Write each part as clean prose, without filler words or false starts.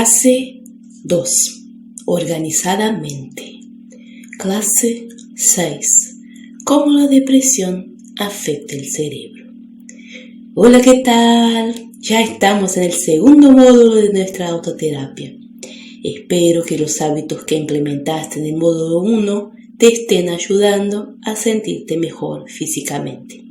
Clase 2. Organizadamente. Clase 6. Cómo la depresión afecta el cerebro. Hola, ¿qué tal? Ya estamos en el segundo módulo de nuestra autoterapia. Espero que los hábitos que implementaste en el módulo 1 te estén ayudando a sentirte mejor físicamente.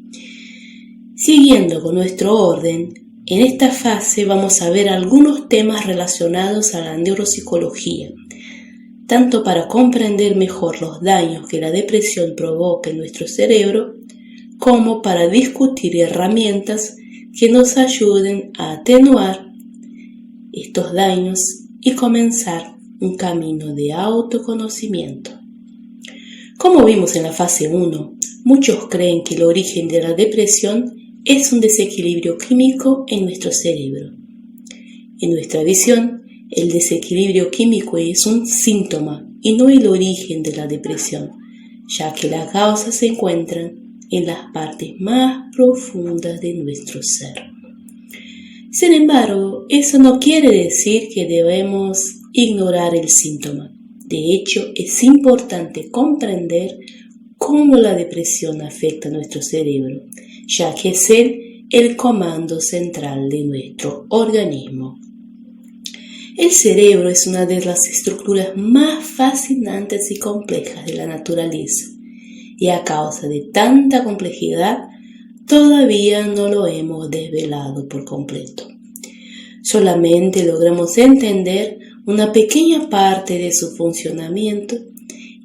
Siguiendo con nuestro orden, en esta fase vamos a ver algunos temas relacionados a la neuropsicología, tanto para comprender mejor los daños que la depresión provoca en nuestro cerebro, como para discutir herramientas que nos ayuden a atenuar estos daños y comenzar un camino de autoconocimiento. Como vimos en la fase 1, muchos creen que el origen de la depresión es un desequilibrio químico en nuestro cerebro. En nuestra visión, el desequilibrio químico es un síntoma y no el origen de la depresión, ya que las causas se encuentran en las partes más profundas de nuestro ser. Sin embargo, eso no quiere decir que debemos ignorar el síntoma. De hecho, es importante comprender cómo la depresión afecta a nuestro cerebro, ya que es el comando central de nuestro organismo. El cerebro es una de las estructuras más fascinantes y complejas de la naturaleza, y a causa de tanta complejidad, todavía no lo hemos desvelado por completo. Solamente logramos entender una pequeña parte de su funcionamiento,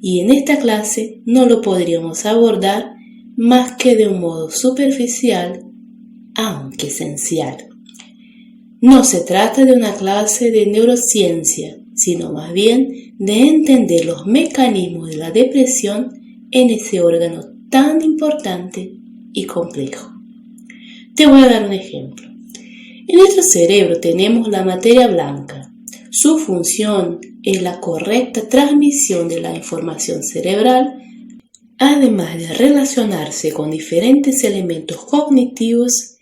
y en esta clase no lo podríamos abordar más que de un modo superficial, aunque esencial. No se trata de una clase de neurociencia, sino más bien de entender los mecanismos de la depresión en ese órgano tan importante y complejo. Te voy a dar un ejemplo. En nuestro cerebro tenemos la materia blanca. Su función es la correcta transmisión de la información cerebral, además de relacionarse con diferentes elementos cognitivos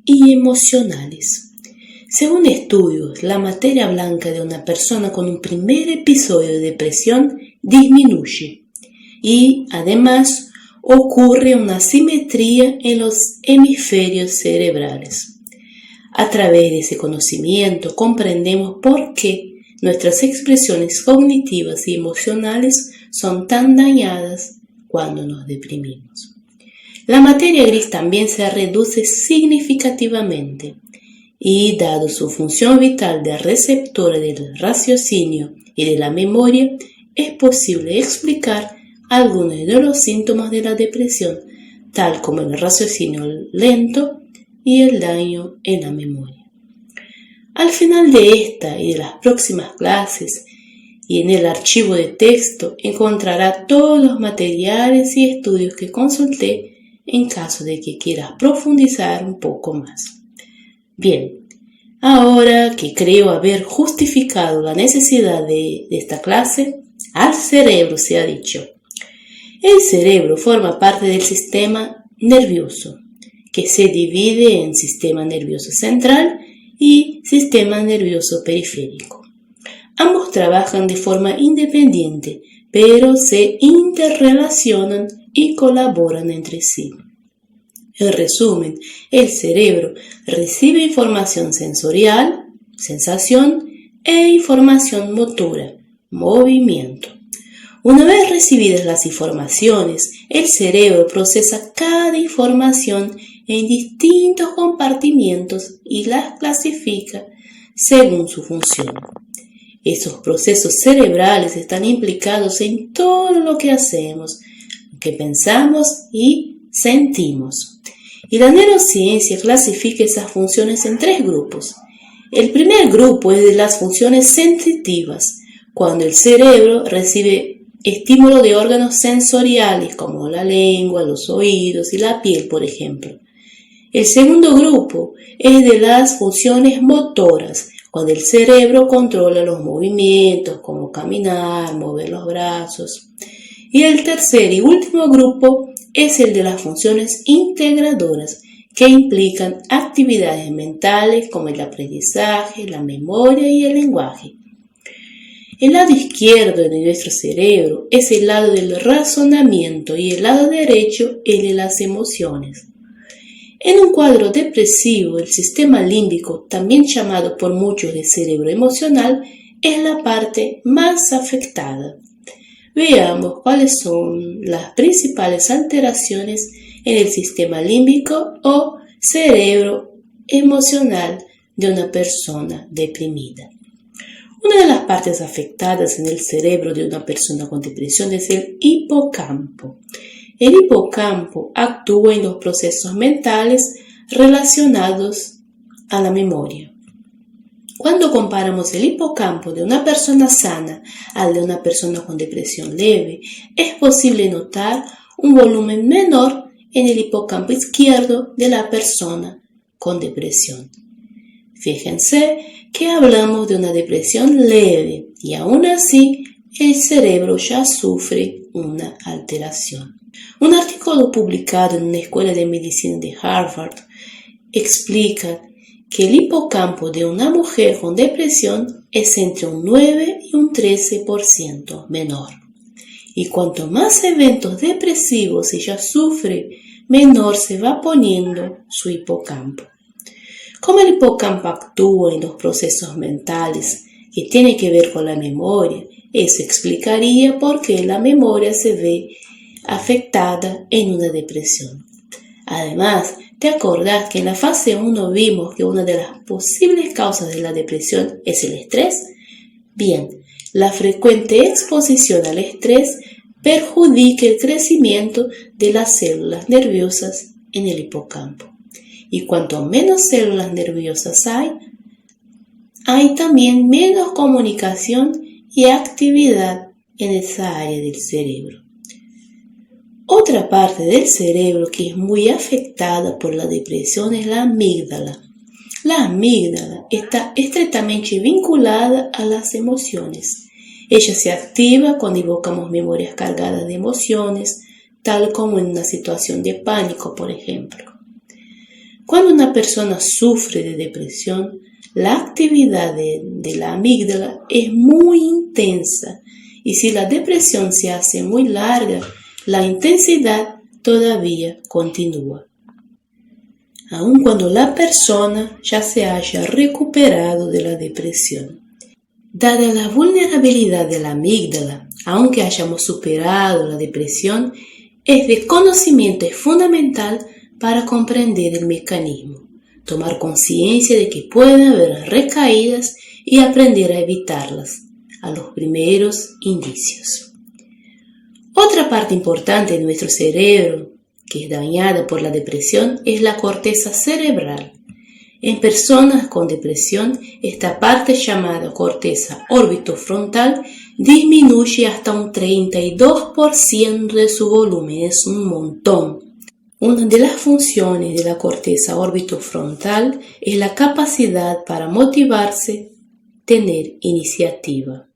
y emocionales. Según estudios, la materia blanca de una persona con un primer episodio de depresión disminuye y, además, ocurre una asimetría en los hemisferios cerebrales. A través de ese conocimiento comprendemos por qué nuestras expresiones cognitivas y emocionales son tan dañadas cuando nos deprimimos. La materia gris también se reduce significativamente y, dado su función vital de receptora del raciocinio y de la memoria, es posible explicar algunos de los síntomas de la depresión, tal como el raciocinio lento y el daño en la memoria. Al final de esta y de las próximas clases, y en el archivo de texto encontrará todos los materiales y estudios que consulté en caso de que quieras profundizar un poco más. Bien, ahora que creo haber justificado la necesidad de esta clase, al cerebro se ha dicho. El cerebro forma parte del sistema nervioso, que se divide en sistema nervioso central y sistema nervioso periférico. Ambos trabajan de forma independiente, pero se interrelacionan y colaboran entre sí. En resumen, el cerebro recibe información sensorial, sensación, e información motora, movimiento. Una vez recibidas las informaciones, el cerebro procesa cada información en distintos compartimientos y las clasifica según su función. Esos procesos cerebrales están implicados en todo lo que hacemos, lo que pensamos y sentimos. Y la neurociencia clasifica esas funciones en 3 grupos. El primer grupo es de las funciones sensitivas, cuando el cerebro recibe estímulo de órganos sensoriales como la lengua, los oídos y la piel, por ejemplo. El segundo grupo es de las funciones motoras, cuando el cerebro controla los movimientos como caminar, mover los brazos. Y el tercer y último grupo es el de las funciones integradoras, que implican actividades mentales como el aprendizaje, la memoria y el lenguaje. El lado izquierdo de nuestro cerebro es el lado del razonamiento y el lado derecho el de las emociones. En un cuadro depresivo, el sistema límbico, también llamado por muchos de cerebro emocional, es la parte más afectada. Veamos cuáles son las principales alteraciones en el sistema límbico o cerebro emocional de una persona deprimida. Una de las partes afectadas en el cerebro de una persona con depresión es el hipocampo. El hipocampo actúa en los procesos mentales relacionados a la memoria. Cuando comparamos el hipocampo de una persona sana al de una persona con depresión leve, es posible notar un volumen menor en el hipocampo izquierdo de la persona con depresión. Fíjense que hablamos de una depresión leve y aún así el cerebro ya sufre una alteración. Un artículo publicado en una escuela de medicina de Harvard explica que el hipocampo de una mujer con depresión es entre un 9 y un 13% menor. Y cuanto más eventos depresivos ella sufre, menor se va poniendo su hipocampo. Como el hipocampo actúa en los procesos mentales que tiene que ver con la memoria, eso explicaría por qué la memoria se ve afectada en una depresión. Además, ¿te acordás que en la fase 1 vimos que una de las posibles causas de la depresión es el estrés? Bien, la frecuente exposición al estrés perjudica el crecimiento de las células nerviosas en el hipocampo. Y cuanto menos células nerviosas hay también menos comunicación y actividad en esa área del cerebro. Otra parte del cerebro que es muy afectada por la depresión es la amígdala. La amígdala está estrechamente vinculada a las emociones. Ella se activa cuando evocamos memorias cargadas de emociones, tal como en una situación de pánico, por ejemplo. Cuando una persona sufre de depresión, la actividad de la amígdala es muy intensa y si la depresión se hace muy larga, la intensidad todavía continúa. Aun cuando la persona ya se haya recuperado de la depresión. Dada la vulnerabilidad de la amígdala, aunque hayamos superado la depresión, este conocimiento es fundamental para comprender el mecanismo, tomar conciencia de que puede haber recaídas y aprender a evitarlas a los primeros indicios. Otra parte importante de nuestro cerebro que es dañada por la depresión es la corteza cerebral. En personas con depresión, esta parte llamada corteza orbitofrontal disminuye hasta un 32% de su volumen, es un montón. Una de las funciones de la corteza orbitofrontal es la capacidad para motivarse, tener iniciativa.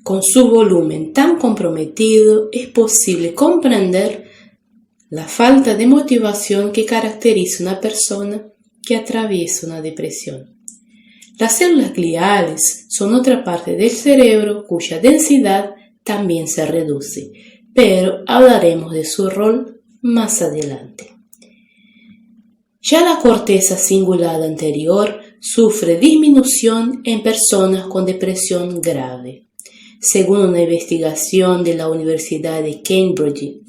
Con su volumen tan comprometido, es posible comprender la falta de motivación que caracteriza a una persona que atraviesa una depresión. Las células gliales son otra parte del cerebro cuya densidad también se reduce, pero hablaremos de su rol más adelante. Ya la corteza cingulada anterior sufre disminución en personas con depresión grave. Según una investigación de la Universidad de Cambridge,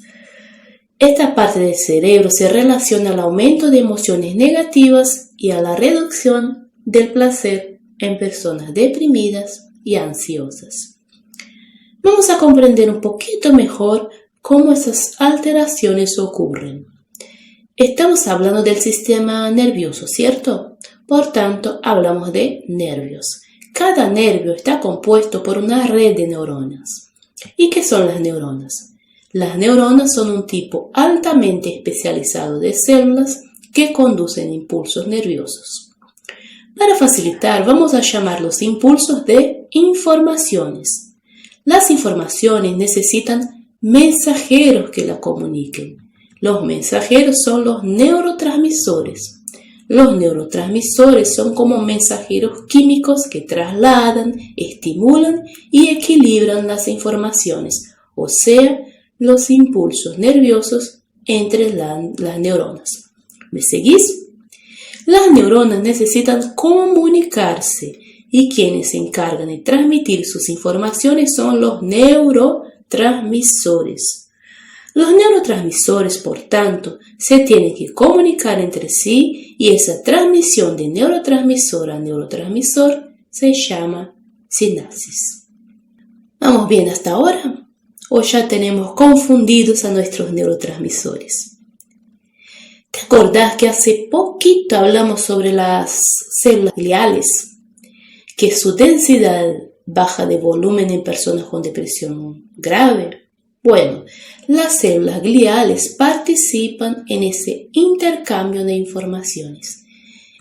esta parte del cerebro se relaciona al aumento de emociones negativas y a la reducción del placer en personas deprimidas y ansiosas. Vamos a comprender un poquito mejor cómo esas alteraciones ocurren. Estamos hablando del sistema nervioso, ¿cierto? Por tanto, hablamos de nervios. Cada nervio está compuesto por una red de neuronas. ¿Y qué son las neuronas? Las neuronas son un tipo altamente especializado de células que conducen impulsos nerviosos. Para facilitar, vamos a llamar los impulsos de informaciones. Las informaciones necesitan mensajeros que la comuniquen. Los mensajeros son los neurotransmisores. Los neurotransmisores son como mensajeros químicos que trasladan, estimulan y equilibran las informaciones, o sea, los impulsos nerviosos entre las neuronas. ¿Me seguís? Las neuronas necesitan comunicarse y quienes se encargan de transmitir sus informaciones son los neurotransmisores. Los neurotransmisores, por tanto, se tienen que comunicar entre sí y esa transmisión de neurotransmisor a neurotransmisor se llama sinapsis. ¿Vamos bien hasta ahora? ¿O ya tenemos confundidos a nuestros neurotransmisores? ¿Te acordás que hace poquito hablamos sobre las células gliales? Que su densidad baja de volumen en personas con depresión grave. Bueno, las células gliales participan en ese intercambio de informaciones.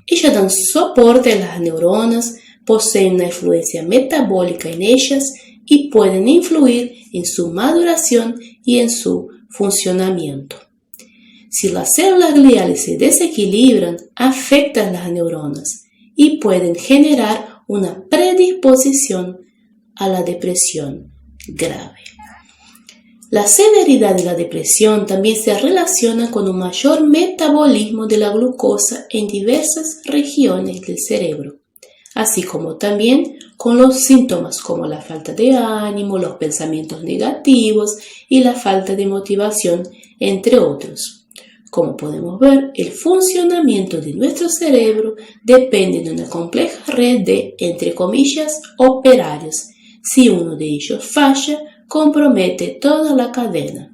Ellas dan soporte a las neuronas, poseen una influencia metabólica en ellas y pueden influir en su maduración y en su funcionamiento. Si las células gliales se desequilibran, afectan las neuronas y pueden generar una predisposición a la depresión grave. La severidad de la depresión también se relaciona con un mayor metabolismo de la glucosa en diversas regiones del cerebro, así como también con los síntomas como la falta de ánimo, los pensamientos negativos y la falta de motivación, entre otros. Como podemos ver, el funcionamiento de nuestro cerebro depende de una compleja red de, entre comillas, operarios. Si uno de ellos falla, compromete toda la cadena.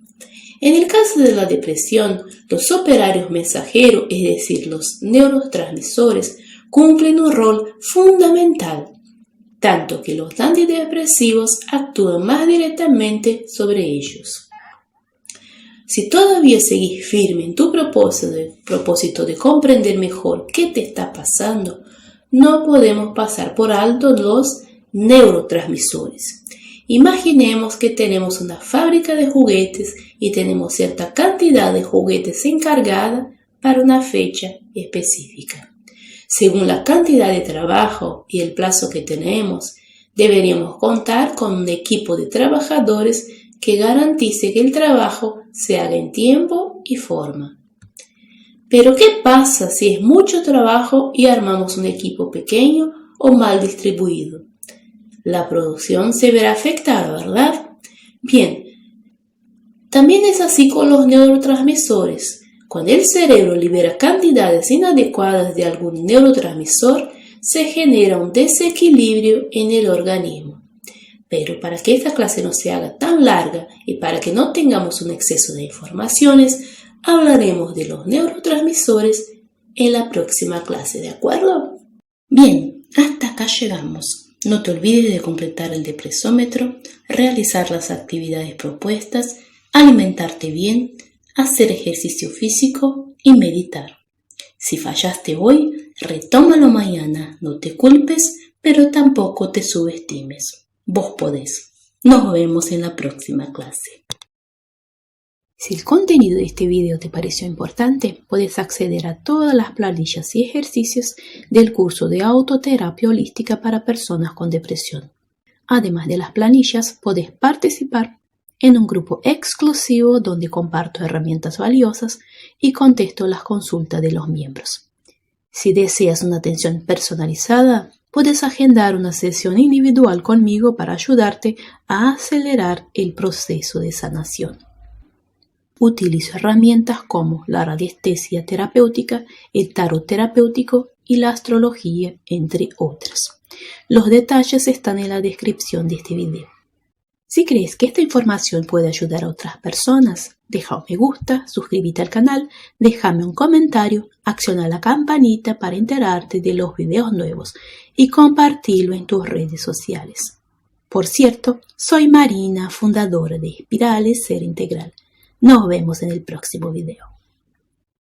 En el caso de la depresión, los operarios mensajeros, es decir, los neurotransmisores, cumplen un rol fundamental, tanto que los antidepresivos actúan más directamente sobre ellos. Si todavía seguís firme en tu propósito de comprender mejor qué te está pasando, no podemos pasar por alto los neurotransmisores. Imaginemos que tenemos una fábrica de juguetes y tenemos cierta cantidad de juguetes encargada para una fecha específica. Según la cantidad de trabajo y el plazo que tenemos, deberíamos contar con un equipo de trabajadores que garantice que el trabajo se haga en tiempo y forma. Pero ¿qué pasa si es mucho trabajo y armamos un equipo pequeño o mal distribuido? La producción se verá afectada, ¿verdad? Bien, también es así con los neurotransmisores. Cuando el cerebro libera cantidades inadecuadas de algún neurotransmisor, se genera un desequilibrio en el organismo. Pero para que esta clase no se haga tan larga y para que no tengamos un exceso de informaciones, hablaremos de los neurotransmisores en la próxima clase, ¿de acuerdo? Bien, hasta acá llegamos. No te olvides de completar el depresómetro, realizar las actividades propuestas, alimentarte bien, hacer ejercicio físico y meditar. Si fallaste hoy, retómalo mañana. No te culpes, pero tampoco te subestimes. Vos podés. Nos vemos en la próxima clase. Si el contenido de este video te pareció importante, puedes acceder a todas las planillas y ejercicios del curso de autoterapia holística para personas con depresión. Además de las planillas, puedes participar en un grupo exclusivo donde comparto herramientas valiosas y contesto las consultas de los miembros. Si deseas una atención personalizada, puedes agendar una sesión individual conmigo para ayudarte a acelerar el proceso de sanación. Utilizo herramientas como la radiestesia terapéutica, el tarot terapéutico y la astrología, entre otras. Los detalles están en la descripción de este video. Si crees que esta información puede ayudar a otras personas, deja un me gusta, suscríbete al canal, déjame un comentario, acciona la campanita para enterarte de los videos nuevos y compartirlo en tus redes sociales. Por cierto, soy Marina, fundadora de Espirales Ser Integral. Nos vemos en el próximo video.